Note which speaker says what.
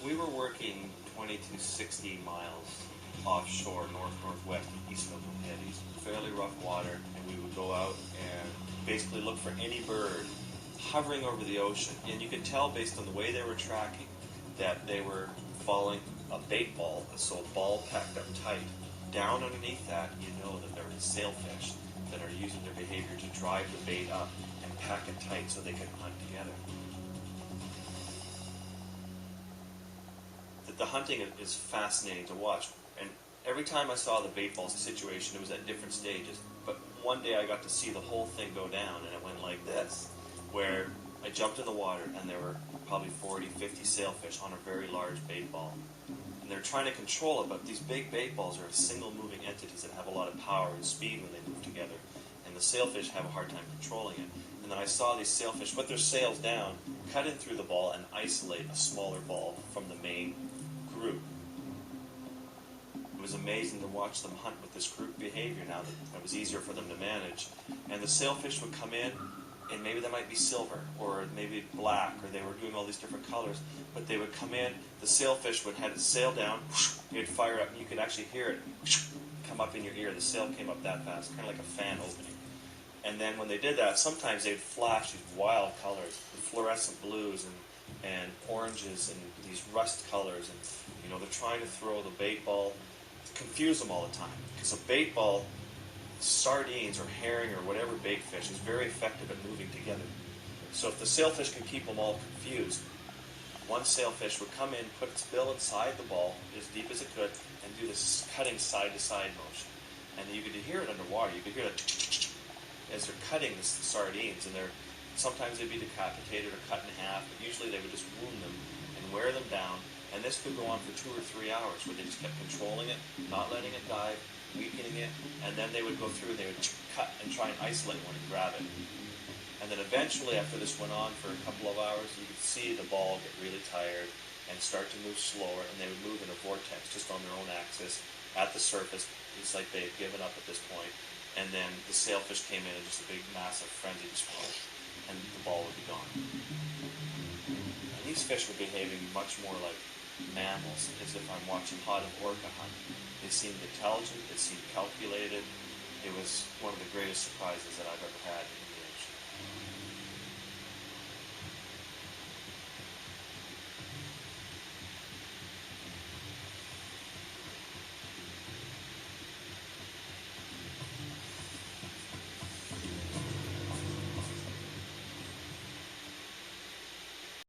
Speaker 1: We were working 20 to 60 miles offshore, northwest, east of the Headies. Fairly rough water, and we would go out and basically look for any bird hovering over the ocean. And you could tell based on the way they were tracking that they were following a bait ball, so a ball packed up tight. Down underneath that, you know that there are sailfish that are using their behavior to drive the bait up and pack it tight so they can hunt together. The hunting is fascinating to watch, and every time I saw the bait ball situation, it was at different stages. But one day I got to see the whole thing go down, and it went like this, where I jumped in the water, and there were probably 40, 50 sailfish on a very large bait ball. And they're trying to control it, but these big bait balls are single moving entities that have a lot of power and speed when they move together. And the sailfish have a hard time controlling it. And then I saw these sailfish put their sails down, cut in through the ball, and isolate a smaller ball from the main group. It was amazing to watch them hunt with this group behavior now that it was easier for them to manage. And the sailfish would come in, and maybe they might be silver, or maybe black, or they were doing all these different colors, but they would come in, the sailfish would have its sail down, it'd fire up, and you could actually hear it come up in your ear. The sail came up that fast, kind of like a fan opening. And then when they did that, sometimes they'd flash these wild colors, fluorescent blues and oranges and these rust colors, and they're trying to throw the bait ball, confuse them all the time. Because a bait ball, sardines or herring or whatever bait fish, is very effective at moving together. So if the sailfish can keep them all confused, one sailfish would come in, put its bill inside the ball as deep as it could, and do this cutting side-to-side motion. And you could hear it underwater. You could hear it as they're cutting the sardines, and sometimes they'd be decapitated or cut in half, but usually they would just wound them and wear them down. And this could go on for 2 or 3 hours, where they just kept controlling it, not letting it die, weakening it, and then they would go through and they would cut and try and isolate one and grab it. And then eventually, after this went on for a couple of hours, you could see the ball get really tired and start to move slower, and they would move in a vortex just on their own axis at the surface. It's like they had given up at this point. And then the sailfish came in just a big, massive frenzy, and the ball would be gone. And these fish were behaving much more like mammals, as if I'm watching Haudum orca hunt. They seemed intelligent, they seemed calculated. It was one of the greatest surprises that I've ever had in